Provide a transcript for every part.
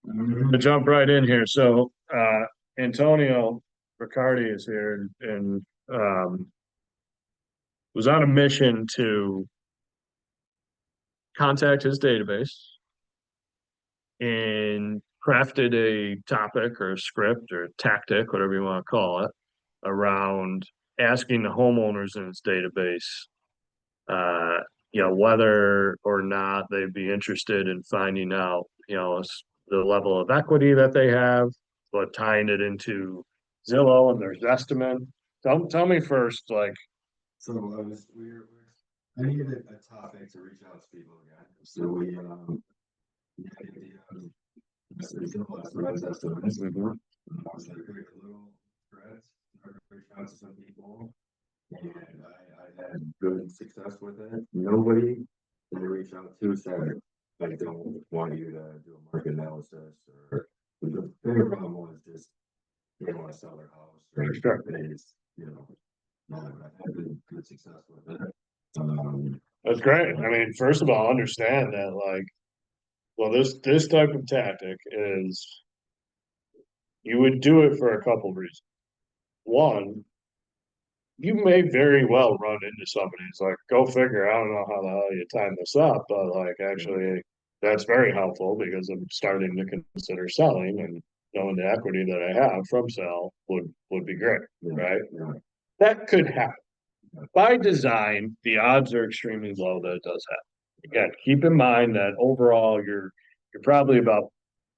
I'm gonna jump right in here. So, Antonio Riccardi is here and was on a mission to contact his database and crafted a topic or a script or a tactic, whatever you want to call it, around asking the homeowners in his database, uh, whether or not they'd be interested in finding out, the level of equity that they have, but tying it into Zillow and their estimate. Tell me first, like, So I needed a topic to reach out to people again. So we had the idea of last estimates. I was like, create a little thread, reach out to some people, and I had good success with it. Nobody that I reached out to said, I don't want you to do a market analysis, or the bigger problem was just they want to sell their house, or sure. they just, I had good success with it. That's great. I mean, first of all, understand that, like, well, this type of tactic is you would do it for a couple reasons. One, you may very well run into somebody who's like, go figure, I don't know how the hell you time this up, but like actually that's very helpful because I'm starting to consider selling, and knowing the equity that I have from sell would be great, right? That could happen. By design, the odds are extremely low that it does happen. Again, keep in mind that overall you're probably about,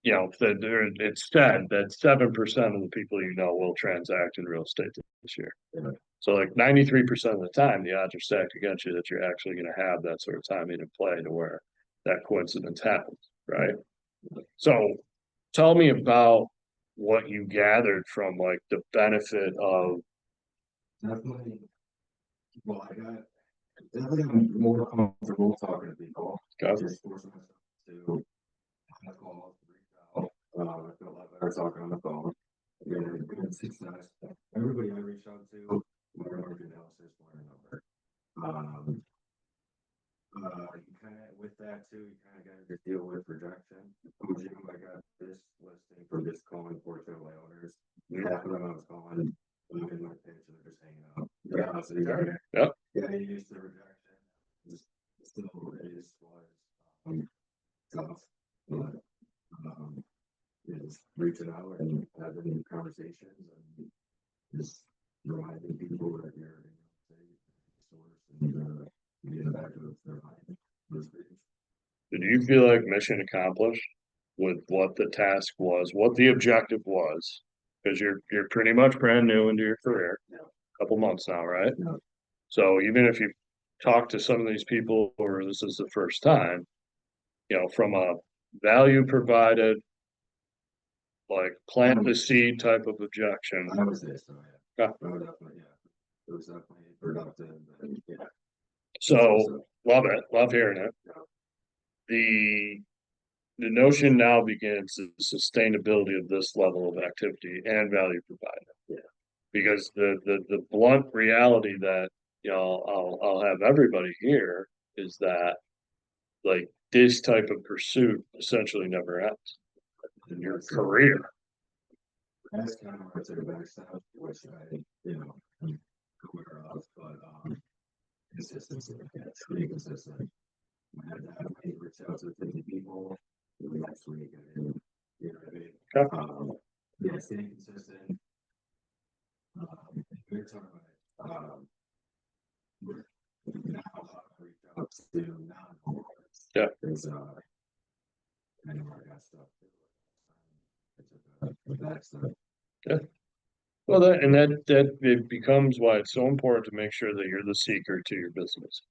it's said that 7% of the people will transact in real estate this year. So like 93% of the time, the odds are stacked against you that you're actually going to have that sort of timing in play to where that coincidence happens, right? So tell me about what you gathered from like the benefit of. Definitely. Well, definitely I'm more comfortable talking to people. Just forcing myself to have calls, reach out. I feel a lot better talking on the phone. Again, good success. Everybody I reach out to, more market analysis, more number. You kind of with that too, you kind of got to deal with rejection. I got this listing from just calling fortunately owners. Half of them I was calling in my page and they're just hanging out. Yep. Yeah, he used the rejection. Still was tough, but just reaching out and having conversations and just reminding people that you're source and getting back to their mind. Did you feel like mission accomplished with what the task was, what the objective was? Because you're pretty much brand new into your career, a couple months now, right? So even if you talk to some of these people or this is the first time, from a value provided, like plant the seed type of objection. I would say so, yeah. It was definitely productive. Yeah. So love it, love hearing it. The notion now begins the sustainability of this level of activity and value provided. Yeah. Because the blunt reality that I'll have everybody here is that like this type of pursuit essentially never ends in your career. That's kind of what's a back stuff, which I'm aware of, but consistency, pretty consistent. I had to have reach out to 50 people next week, and what I mean? Yeah, staying consistent. We were talking about now how to reach out to non-homeowners. Yeah. Because I know I got stuff. That stuff. Yeah. Well, that it becomes why it's so important to make sure that you're the seeker to your business,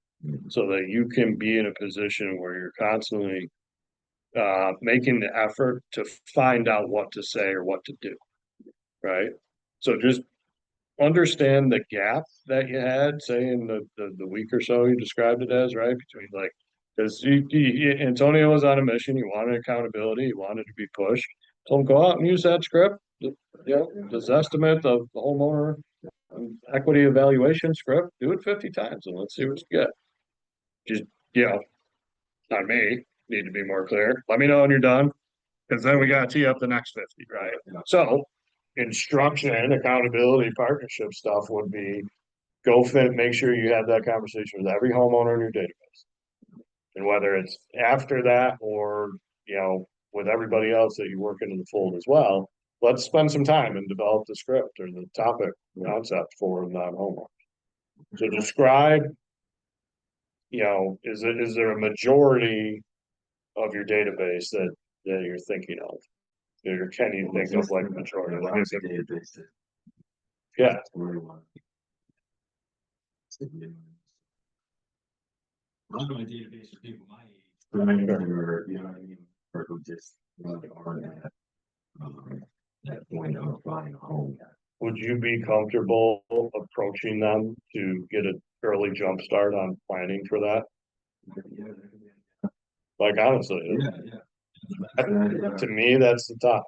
so that you can be in a position where you're constantly making the effort to find out what to say or what to do, right? So just understand the gap that you had, say in the week or so you described it as, right? Between like, because Antonio was on a mission, he wanted accountability, he wanted to be pushed. So go out and use that script, this estimate of the homeowner equity evaluation script, do it 50 times and let's see what you get. Just, not me, need to be more clear. Let me know when you're done. Cause then we gotta tee up the next 50, right? Yeah. So instruction, accountability, partnership stuff would be make sure you have that conversation with every homeowner in your database. And whether it's after that or, with everybody else that you work into the fold as well, let's spend some time and develop the script or the topic concept for non-homeowners. So describe, is there a majority of your database that you're thinking of? Or can you think of like majority? Like, is it- yeah, I'm on a database of people my age. Or, you know what I mean? Or who just really are that point of buying a home. would you be comfortable approaching them to get an early jump start on planning for that? Yeah, Like honestly, to me, that's the top.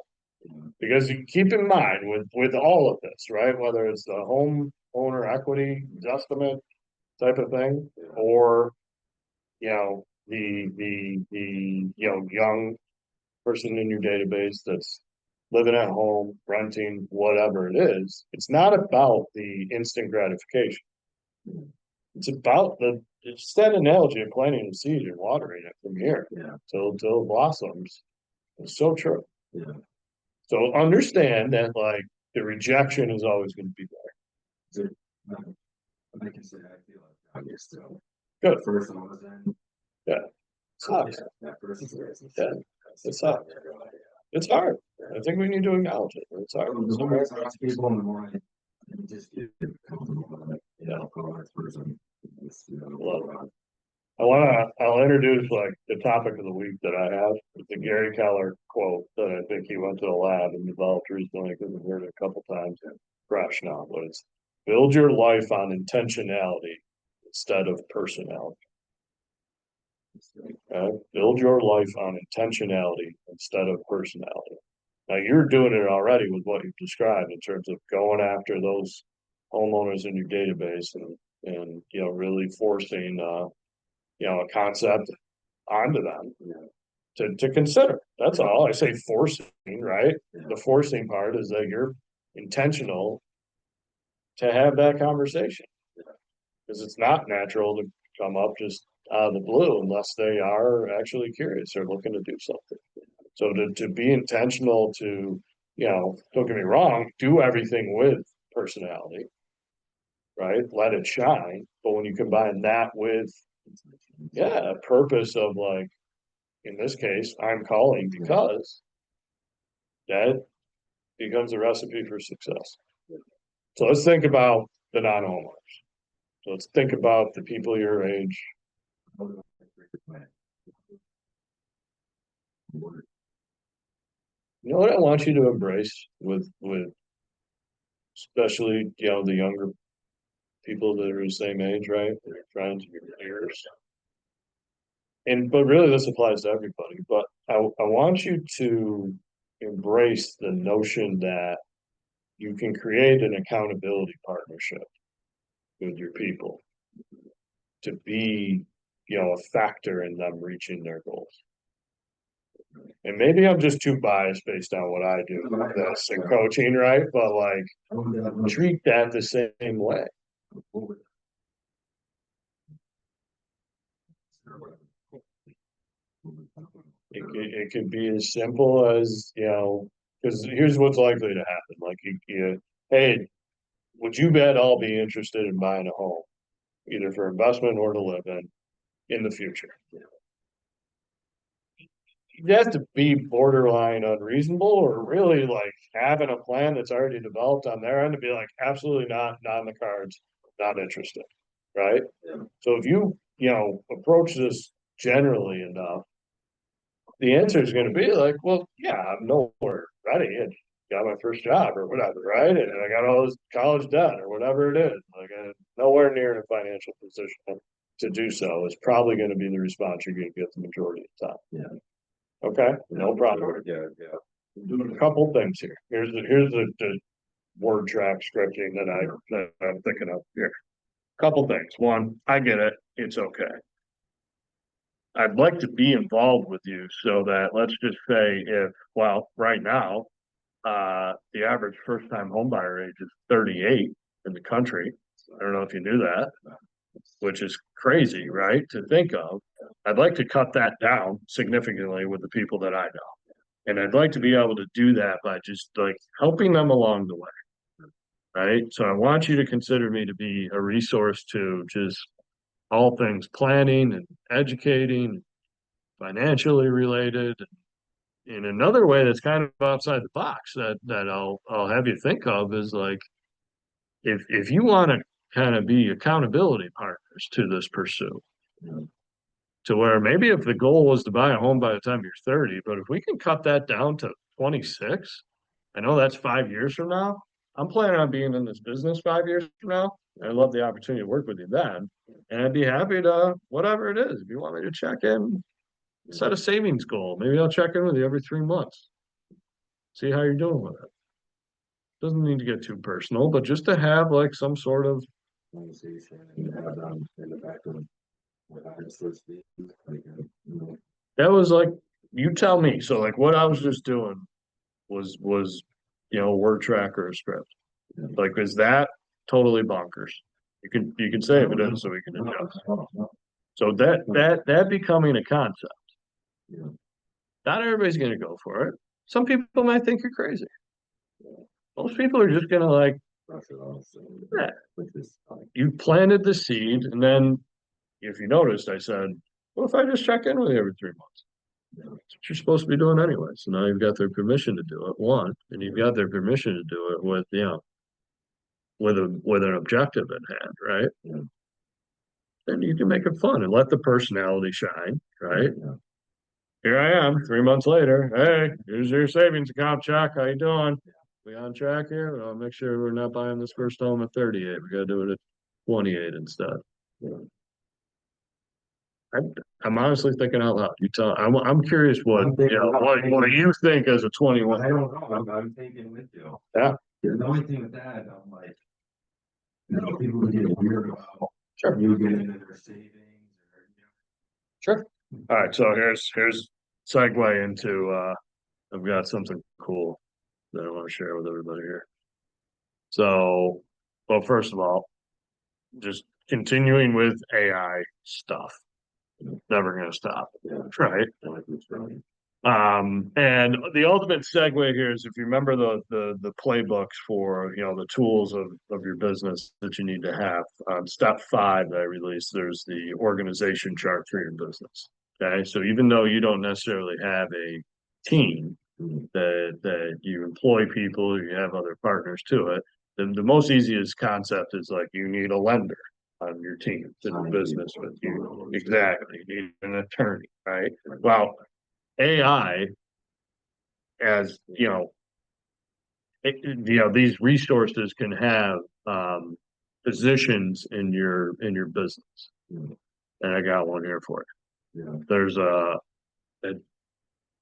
Because you keep in mind with all of this, right? Whether it's the home owner equity estimate type of thing, or the young person in your database that's living at home, renting, whatever it is, it's not about the instant gratification. It's about it's that analogy of planting the seed and watering it from here till it blossoms. It's so true. Yeah. So understand that like the rejection is always going to be there. I can say I feel like I still Good. First one was in. Yeah. Sucks. That first is Yeah. It sucks. It's hard. I think we need to acknowledge it. It's hard. The more I talk to people, the more I just get comfortable with it. Person. I'll introduce like the topic of the week that I have. It's the Gary Keller quote that I think he went to the lab and developed recently because I've heard it a couple times and fresh now, but it's build your life on intentionality instead of personality. Build your life on intentionality instead of personality. Now you're doing it already with what you've described in terms of going after those homeowners in your database and really forcing a concept onto them to consider. That's all. I say forcing, right? The forcing part is that you're intentional to have that conversation because it's not natural to come up just out of the blue unless they are actually curious or looking to do something. So to be intentional to, don't get me wrong, do everything with personality, right? Let it shine. But when you combine that with, a purpose of like, in this case, I'm calling because that becomes a recipe for success. So let's think about the non-homeowners. So let's think about the people your age. You know what I want you to embrace with especially the younger people that are the same age, right? Your friends, your peers. But really this applies to everybody. But I want you to embrace the notion that you can create an accountability partnership with your people to be, a factor in them reaching their goals. And maybe I'm just too biased based on what I do with this and coaching, right? But like treat that the same way. It could be as simple as, because here's what's likely to happen. Like hey, would you bet I'll be interested in buying a home, either for investment or to live in the future? You have to be borderline unreasonable or really like having a plan that's already developed on their end to be like, absolutely not in the cards, not interested. Right. So if you, approach this generally enough, the answer is going to be like, well, yeah, I'm nowhere ready and got my first job or whatever, right? And I got all this college debt or whatever it is. Like I'm nowhere near in a financial position to do so is probably going to be the response you're going to get the majority of the time. Yeah. Okay, no problem. Yeah. Doing a couple things here. Here's the word track scripting that I'm thinking of here. Couple things. One, I get it. It's okay. I'd like to be involved with you so that let's just say if, well, right now, the average first time homebuyer age is 38 in the country. I don't know if you knew that, which is crazy, right? To think of. I'd like to cut that down significantly with the people that I know. And I'd like to be able to do that by just like helping them along the way. Right. So I want you to consider me to be a resource to just all things planning and educating, financially related. In another way that's kind of outside the box that I'll have you think of is like if you want to kind of be accountability partners to this pursuit, to where maybe if the goal was to buy a home by the time you're 30, but if we can cut that down to 26, I know that's 5 years from now. I'm planning on being in this business 5 years from now. I'd love the opportunity to work with you then. And I'd be happy to, whatever it is, if you want me to check in, set a savings goal. Maybe I'll check in with you every 3 months, see how you're doing with it. Doesn't need to get too personal, but just to have like some sort of conversation and have them in the back of what I so to speak. Like, that was like you tell me. So like what I was just doing was a word track or a script. Like is that totally bonkers? You can say if it is so we can adjust. So that becoming a concept. Yeah. Not everybody's gonna go for it. Some people might think you're crazy. Most people are just gonna like, Brush it off. So, yeah, with this, you planted the seed, and then if you noticed, I said, what if I just check in with you every 3 months? That's what you're supposed to be doing anyway. So now you've got their permission to do it, one, and you've got their permission to do it with, with an objective in hand, right? Yeah. Then you can make it fun and let the personality shine, right? Yeah. Here I am, 3 months later. Hey, here's your savings account check. How you doing? We on track here? I'll make sure we're not buying this first home at 38. We gotta do it at 28 instead. Yeah. I'm honestly thinking out loud. You tell. I'm curious what I'm thinking, what you think as a 21. I don't know. I'm thinking with you. Yeah, The only thing with that, I'm like, people would get weird about sure, you getting into their savings or sure. All right, so here's segue into I've got something cool that I want to share with everybody here. So, well, first of all, just continuing with AI stuff. Never gonna stop. Yeah. Right. right. And the ultimate segue here is if you remember the playbooks for the tools of your business that you need to have. Step 5 that I released, there's the organization chart for your business. Okay, so even though you don't necessarily have a team that you employ people, you have other partners to it. The most easiest concept is like you need a lender on your team to do business with you. Exactly. You need an attorney, right? Well, AI, as these resources can have positions in your business, and I got one here for you. Yeah. There's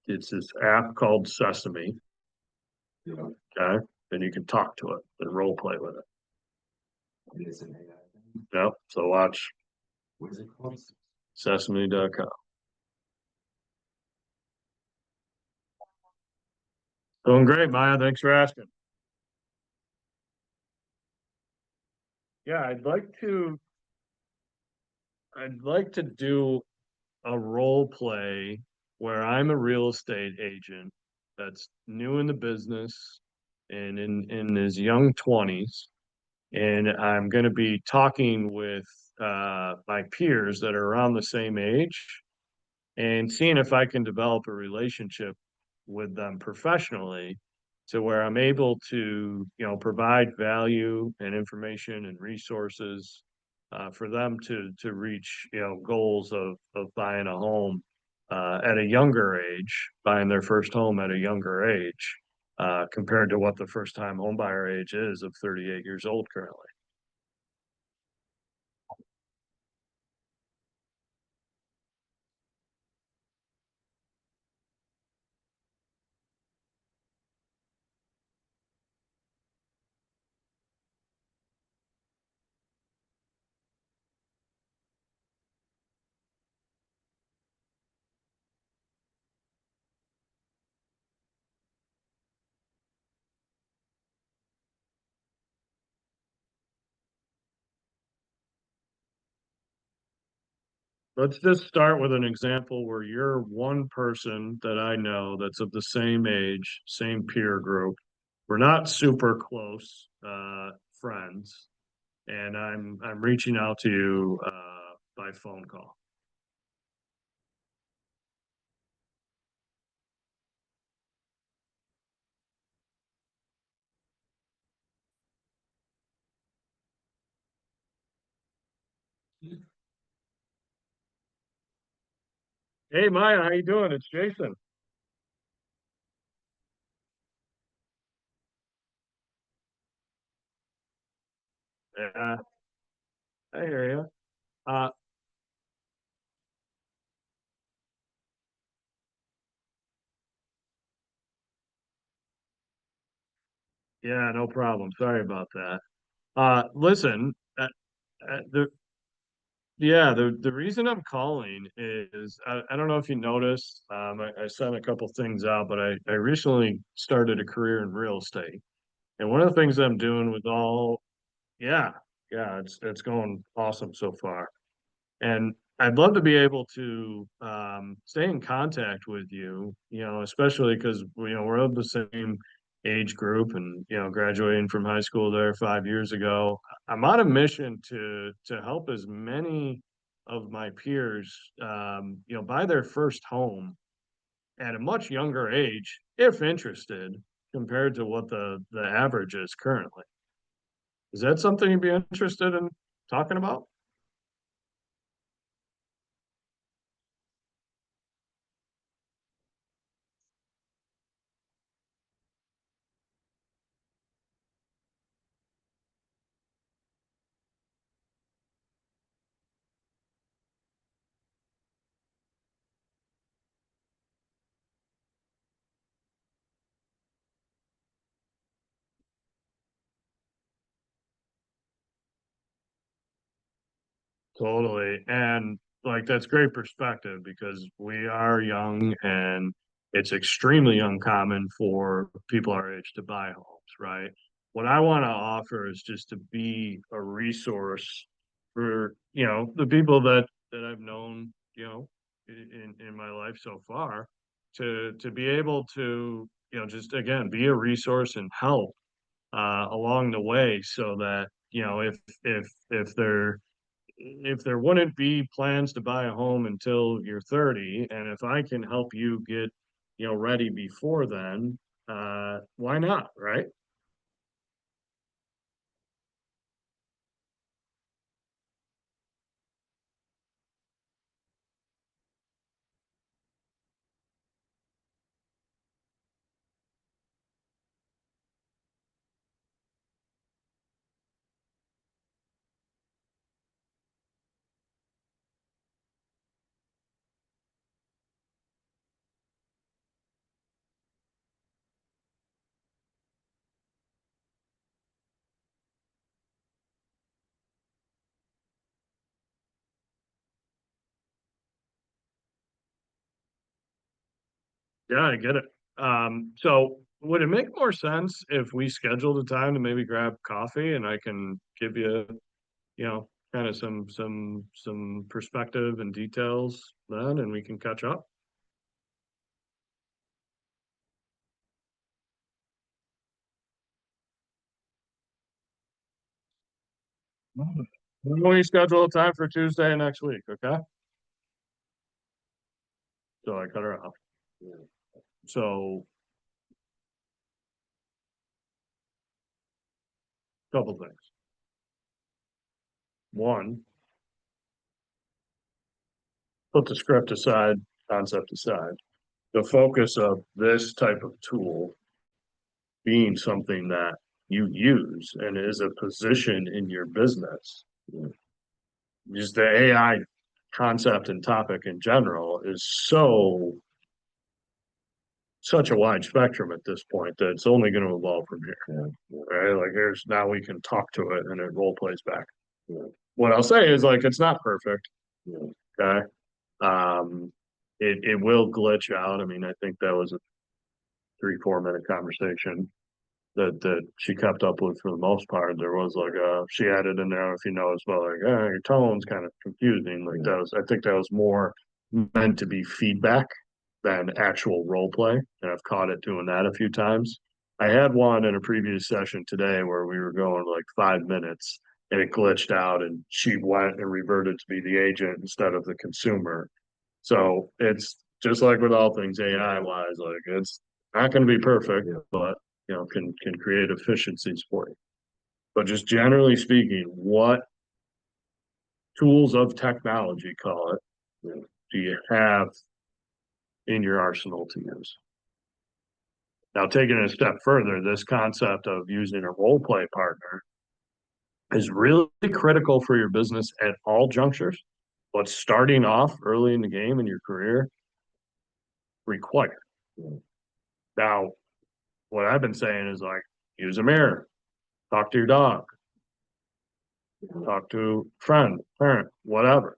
it's this app called Sesame. Yeah. Okay, and you can talk to it and role play with it. And it's an AI thing. Yep. So watch What is it called? Sesame.com. Doing great, Maya. Thanks for asking. Yeah, I'd like to do a role play where I'm a real estate agent that's new in the business and in his young 20s. And I'm going to be talking with my peers that are around the same age and seeing if I can develop a relationship with them professionally to where I'm able to, provide value and information and resources for them to reach, goals of buying a home at a younger age, buying their first home at a younger age, compared to what the first time home buyer age is of 38 years old currently. let's just start with an example where you're one person that I know that's of the same age, same peer group. We're not super close friends, and I'm reaching out to you by phone call. Hey Maya, how you doing? It's Jason. Yeah, I hear you. Uh, yeah, no problem. Sorry about that. Listen, the yeah, the reason I'm calling is I don't know if you noticed, I sent a couple things out, but I recently started a career in real estate. And one of the things I'm doing with all, yeah, yeah, it's going awesome so far. And I'd love to be able to stay in contact with you, especially because we're of the same age group and graduating from high school there 5 years ago. I'm on a mission to help as many of my peers buy their first home at a much younger age, if interested, compared to what the average is currently. Is that something you'd be interested in talking about? Totally. And like that's great perspective because we are young and it's extremely uncommon for people our age to buy homes, right? What I want to offer is just to be a resource for, the people that I've known, in my life so far to be able to, just again be a resource and help along the way so that, if there wouldn't be plans to buy a home until you're 30, and if I can help you get, ready before then, why not, right? Yeah, I get it. So would it make more sense if we scheduled a time to maybe grab coffee and I can give you, kind of some perspective and details then, and we can catch up? When we schedule a time for Tuesday next week, okay? So I cut her off. So, couple things. One, put the script aside, concept aside. The focus of this type of tool being something that you use and is a position in your business. Just the AI concept and topic in general is such a wide spectrum at this point that it's only going to evolve from here. Yeah. Right? Like here's now we can talk to it and it role plays back. Yeah. What I'll say is like it's not perfect. Yeah. Okay. Um, it will glitch out. I mean, I think that was a 3, 4 minute conversation. that she kept up with for the most part. There was like she added in there, if you notice, but like your tone's kind of confusing. Like that was, I think that was more meant to be feedback than actual role play, and I've caught it doing that a few times. I had one in a previous session today where we were going like 5 minutes and it glitched out and she went and reverted to be the agent instead of the consumer. So it's just like with all things AI wise, like it's not going to be perfect, but can create efficiencies for you. But just generally speaking, what tools of technology, call it, do you have in your arsenal to use? Now, taking it a step further, this concept of using a role play partner is really critical for your business at all junctures, but starting off early in the game in your career required. Now, what I've been saying is like use a mirror, talk to your dog, talk to a friend, parent, whatever.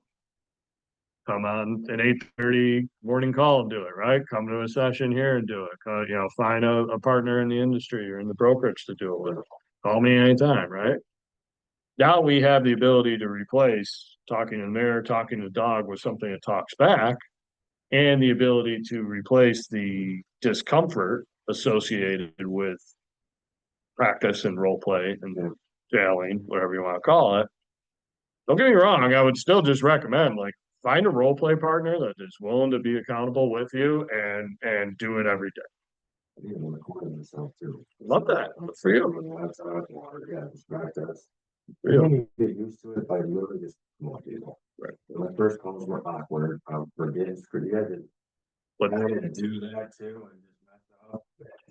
Come on an 8:30 morning call and do it, right? Come to a session here and do it. Find a partner in the industry or in the brokerage to do it with. Call me anytime, right? Now we have the ability to replace talking to the mirror, talking to the dog with something that talks back, and the ability to replace the discomfort associated with practice and role play and jailing, whatever you want to call it. Don't get me wrong, I would still just recommend like find a role play partner that is willing to be accountable with you and do it every day. I want to quarter myself too. Love that. Good for you. Yeah, just practice. Yeah. You get used to it by literally just more people. Right. My first calls were awkward. Forgetting but I didn't do that too and just mess up.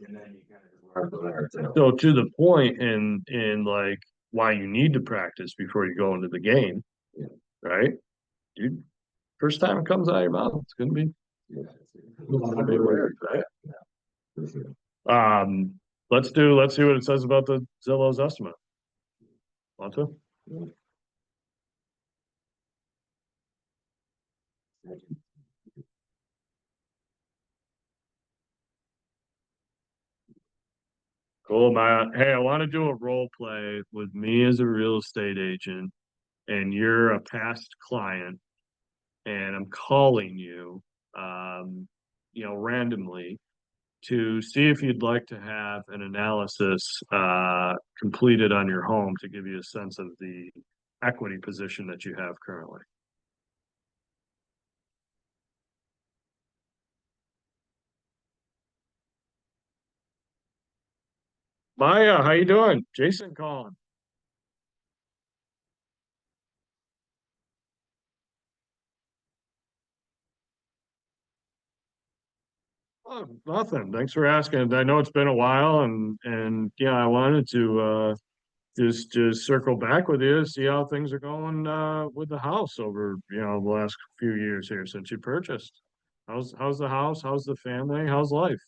And then you kind of just learn from there too. So to the point in like why you need to practice before you go into the game, right? You first time it comes out of your mouth, it's gonna be weird, right? For sure. Let's see what it says about the Zillow's estimate. Want to? Cool, man. Hey, I want to do a role play with me as a real estate agent, and you're a past client, and I'm calling you, randomly to see if you'd like to have an analysis completed on your home to give you a sense of the equity position that you have currently. Maya, how you doing? Jason calling. Oh, nothing. Thanks for asking. I know it's been a while, and yeah, I wanted to just circle back with you, see how things are going with the house over the last few years here since you purchased. How's the house? How's the family? How's life?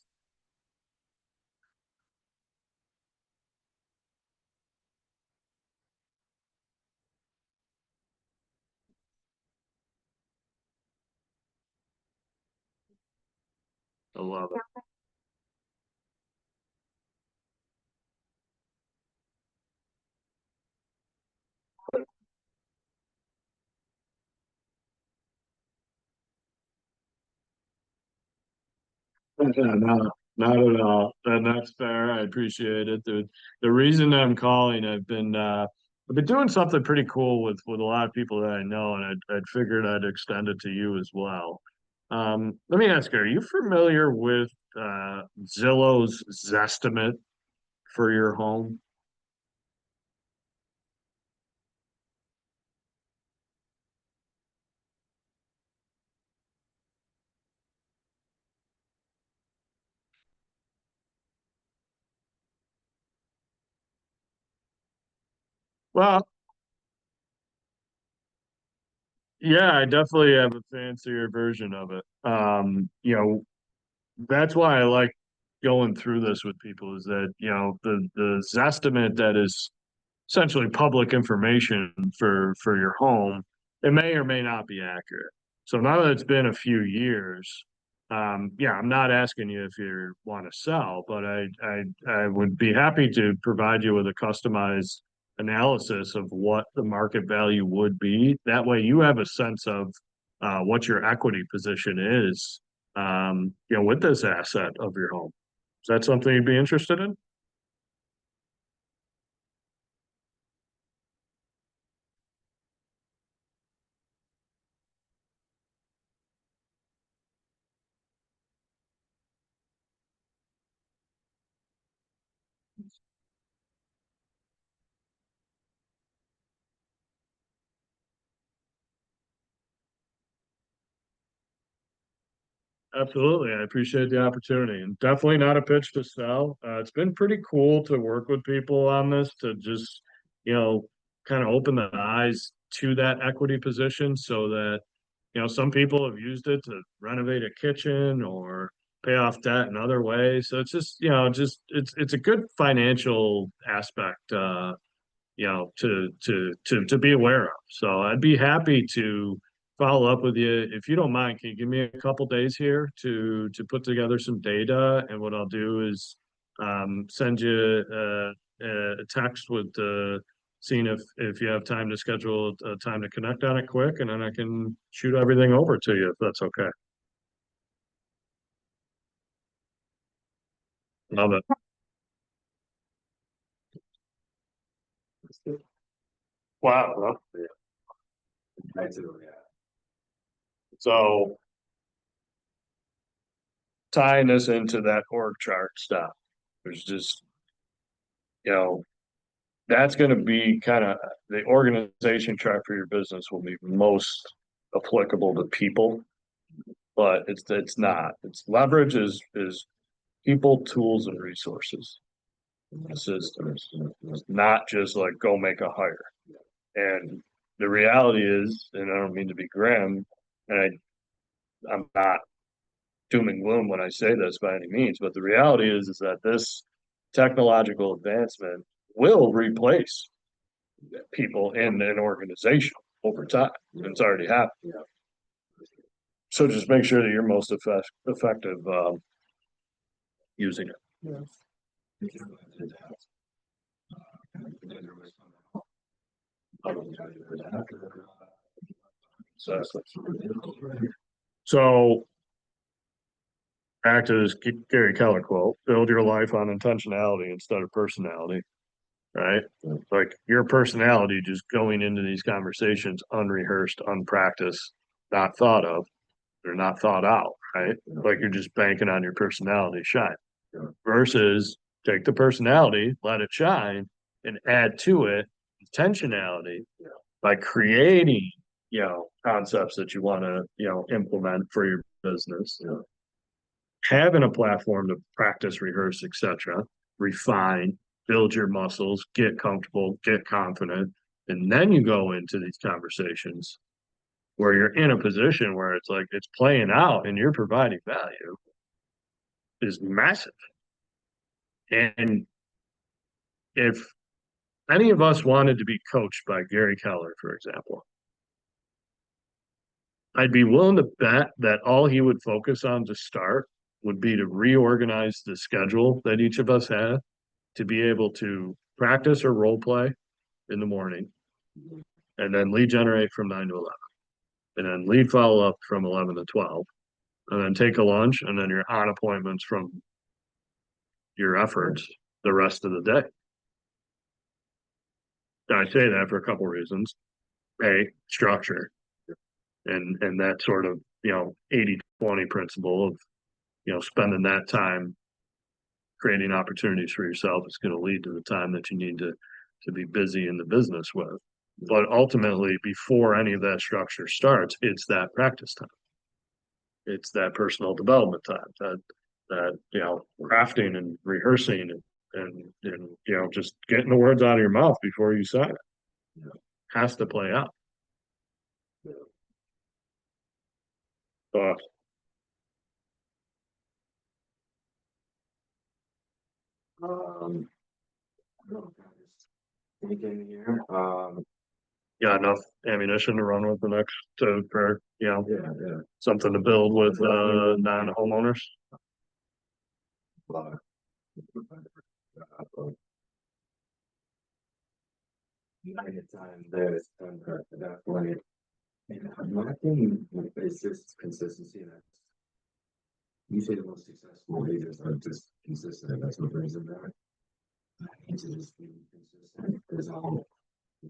I love it. No, not at all. And that's fair. I appreciate it. The reason I'm calling, I've been doing something pretty cool with a lot of people that I know, and I'd figured I'd extend it to you as well. Let me ask you, are you familiar with Zillow's Zestimate for your home? Well, yeah, I definitely have a fancier version of it. That's why I like going through this with people is that, the Zestimate that is essentially public information for your home, it may or may not be accurate. So now that it's been a few years, Yeah, I'm not asking you if you want to sell, but I would be happy to provide you with a customized analysis of what the market value would be. That way you have a sense of what your equity position is, with this asset of your home. Is that something you'd be interested in? Absolutely. I appreciate the opportunity and definitely not a pitch to sell. It's been pretty cool to work with people on this to just, you know, kind of open the eyes to that equity position so that, some people have used it to renovate a kitchen or pay off debt in other ways. So it's just, it's a good financial aspect, to be aware of. So I'd be happy to follow up with you if you don't mind. Can you give me a couple days here to put together some data? And what I'll do is send you a text with seeing if you have time to schedule a time to connect on it quick, and then I can shoot everything over to you if that's okay. Love it. Wow. Well, I do, yeah. so tying this into that org chart stuff, there's just, you know, that's going to be kind of the organization chart for your business will be most applicable to people, but it's not. It's leverage is people, tools, and resources. Systems. It's not just like go make a hire. And the reality is, and I don't mean to be grim, and I'm not doom and gloom when I say this by any means, but the reality is that this technological advancement will replace people in an organization over time. It's already happened. So just make sure that you're most effective using it. Yeah. So, so act as Gary Keller quote, build your life on intentionality instead of personality, right? Like your personality just going into these conversations unrehearsed, unpracticed, not thought of, they're not thought out, right? Like you're just banking on your personality shine versus take the personality, let it shine, and add to it intentionality by creating, concepts that you want to, implement for your business, having a platform to practice, rehearse, etc., refine, build your muscles, get comfortable, get confident, and then you go into these conversations where you're in a position where it's like it's playing out and you're providing value is massive. And if any of us wanted to be coached by Gary Keller, for example, I'd be willing to bet that all he would focus on to start would be to reorganize the schedule that each of us have to be able to practice or role play in the morning and then lead generate from 9 to 11 and then lead follow up from 11 to 12 and then take a lunch and then you're on appointments from your efforts the rest of the day. I say that for a couple of reasons. A, structure and that sort of, 80-20 principle of, spending that time creating opportunities for yourself is going to lead to the time that you need to be busy in the business with. But ultimately, before any of that structure starts, it's that practice time. It's that personal development time, that crafting and rehearsing and just getting the words out of your mouth before you say it has to play out. But Um, I don't know, thinking here. got enough ammunition to run with the next for Yeah. something to build with non-homeowners. But, many times there's that way. My thing is just consistency. And usually the most successful leaders are just consistent. That's what brings them back. I need to just be consistent because I'll,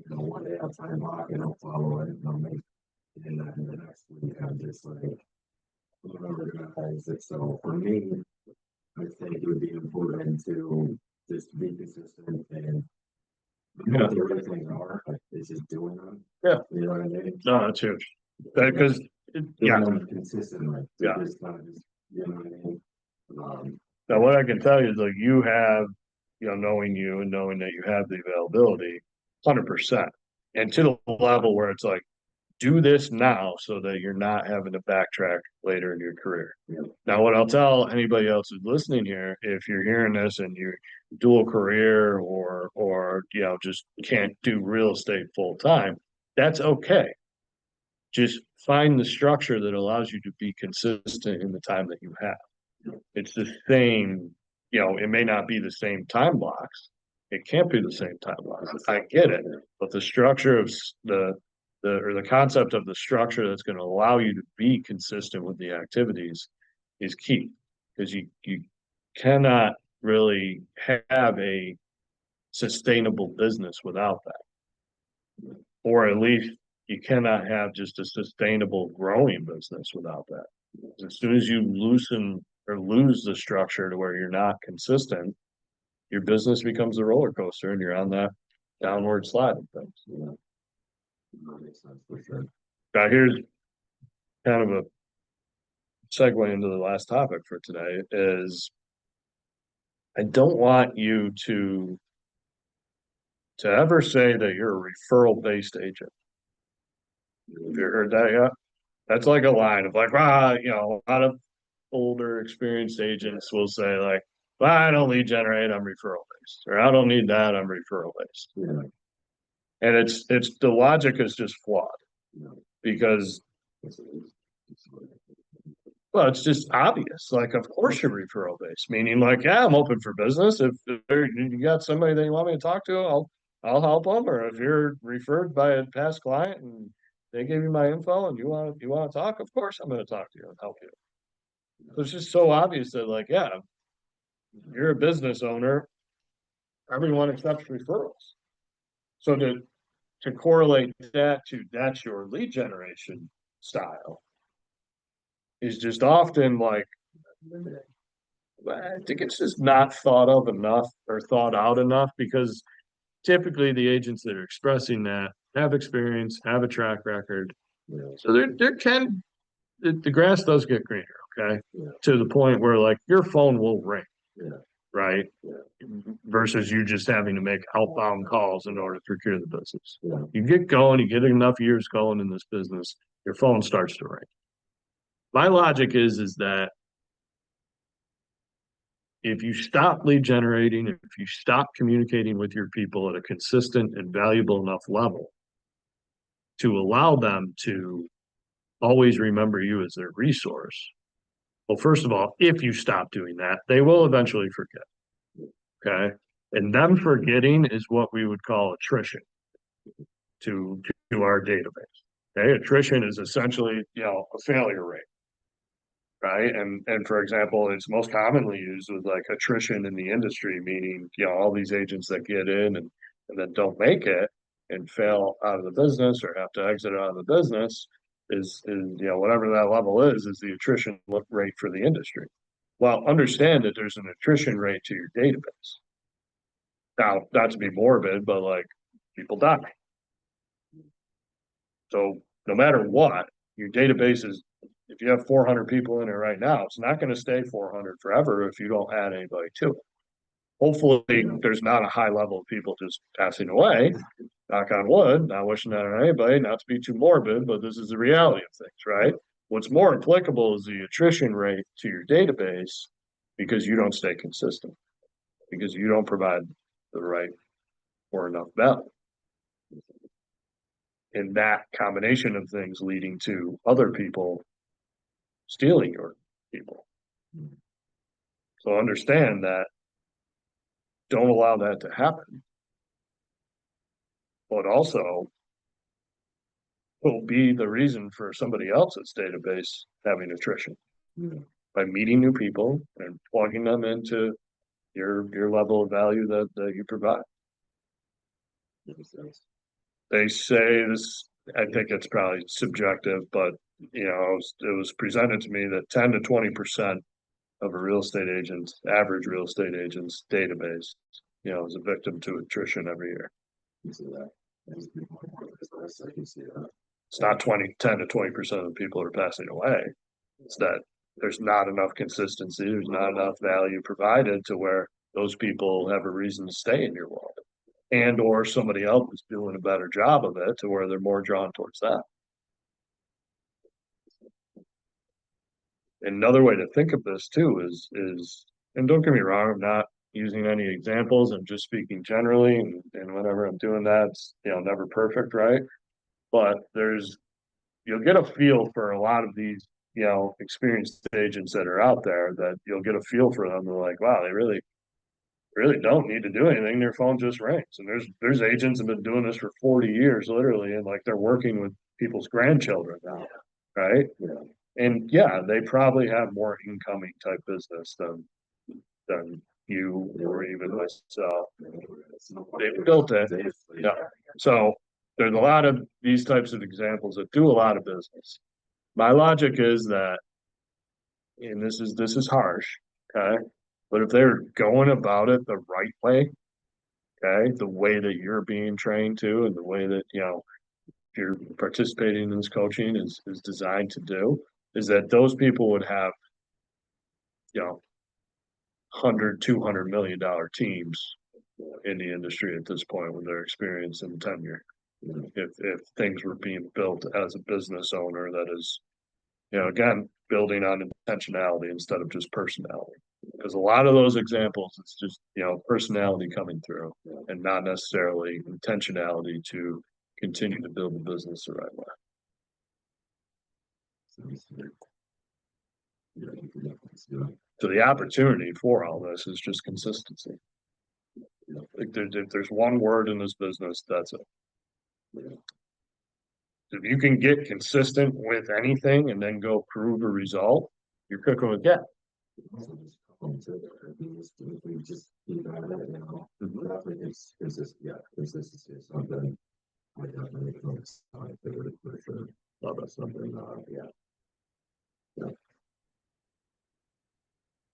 one day I'll time block and I'll follow it and I'll make it. And then the next week I'm just like, remember guys. So for me, I think it would be important to just be consistent and what the real things are. Like, it's just doing them. Yeah. You know what I mean? No, that's huge. Because Doing them consistently. Yeah. Just kind of just, you know what I mean? Now, what I can tell you is like you have, knowing you and knowing that you have the availability, 100%, and to the level where it's like, do this now so that you're not having to backtrack later in your career. Yeah. Now, what I'll tell anybody else who's listening here, if you're hearing this and you're dual career or just can't do real estate full time, that's okay. Just find the structure that allows you to be consistent in the time that you have. It's the same, it may not be the same time blocks. It can't be the same time blocks. I get it, but the structure of the concept of the structure that's going to allow you to be consistent with the activities is key, because you cannot really have a sustainable business without that, or at least you cannot have just a sustainable growing business without that. As soon as you loosen or lose the structure to where you're not consistent, your business becomes a roller coaster and you're on that downward slide of things. That makes sense for sure. Now here's kind of a segue into the last topic for today is I don't want you to ever say that you're a referral based agent. Have you heard that yet? That's like a line of like, a lot of older experienced agents will say like, well, I don't lead generate, I'm referral based, or I don't need that, I'm referral based. Yeah. And it's the logic is just flawed because well, it's just obvious. Like, of course you're referral based, meaning like, yeah, I'm open for business. If you got somebody that you want me to talk to, I'll help them. Or if you're referred by a past client and they give you my info and you want to talk, of course I'm going to talk to you and help you. So it's just so obvious that like, yeah, you're a business owner. Everyone accepts referrals. So to correlate that to that's your lead generation style is just often like I think it's just not thought of enough or thought out enough because typically the agents that are expressing that have experience, have a track record. Yeah. So the grass does get greener, okay? Yeah. To the point where like your phone will ring. Yeah. Right? Yeah. Versus you just having to make outbound calls in order to procure the business. Yeah. You get going, you get enough years going in this business, your phone starts to ring. My logic is that if you stop lead generating, if you stop communicating with your people at a consistent and valuable enough level to allow them to always remember you as their resource, well, first of all, if you stop doing that, they will eventually forget. Okay. And them forgetting is what we would call attrition to our database. Okay. Attrition is essentially, a failure rate. Right. And for example, it's most commonly used with like attrition in the industry, meaning, all these agents that get in and then don't make it and fail out of the business or have to exit out of the business is whatever that level is the attrition rate for the industry. Well, understand that there's an attrition rate to your database. Now, not to be morbid, but like people die. So no matter what, your database is, if you have 400 people in it right now, it's not going to stay 400 forever if you don't add anybody to it. Hopefully, there's not a high level of people just passing away. Knock on wood, not wishing that on anybody, not to be too morbid, but this is the reality of things, right? What's more applicable is the attrition rate to your database because you don't stay consistent, because you don't provide the right or enough value. and that combination of things leading to other people stealing your people. So understand that, don't allow that to happen, but also will be the reason for somebody else's database having attrition by meeting new people and plugging them into your level of value that you provide. They say this, I think it's probably subjective, but you know, it was presented to me that 10 to 20% of a real estate agent's average real estate agent's database, you know, is a victim to attrition every year. It's not 10 to 20% of the people are passing away. It's that there's not enough consistency, there's not enough value provided to where those people have a reason to stay in your world. And or somebody else is doing a better job of it to where they're more drawn towards that. Another way to think of this too is, and don't get me wrong, I'm not using any examples, I'm just speaking generally, and whenever I'm doing that, it's, you know, never perfect, right? But you'll get a feel for a lot of these, you know, experienced agents that are out there, that you'll get a feel for them. They're like, wow, they really don't need to do anything. Their phone just rings. And there's agents that have been doing this for 40 years, literally, and like they're working with people's grandchildren now, right? Yeah. And yeah, they probably have more incoming type business than you or even myself. They've built it. Yeah. So there's a lot of these types of examples that do a lot of business. My logic is that, and this is harsh, okay? But if they're going about it the right way, okay, the way that you're being trained to, and the way that, you know, you're participating in this coaching is designed to do, is that those people would have, you know, 100, $200 million teams in the industry at this point with their experience and tenure. If things were being built as a business owner that is, you know, again, building on intentionality instead of just personality. Because a lot of those examples, it's just, you know, personality coming through and not necessarily intentionality to continue to build the business the right way. So the opportunity for all this is just consistency. If there's one word in this business, that's it. If you can get consistent with anything and then go prove a result, you're cooking with gas.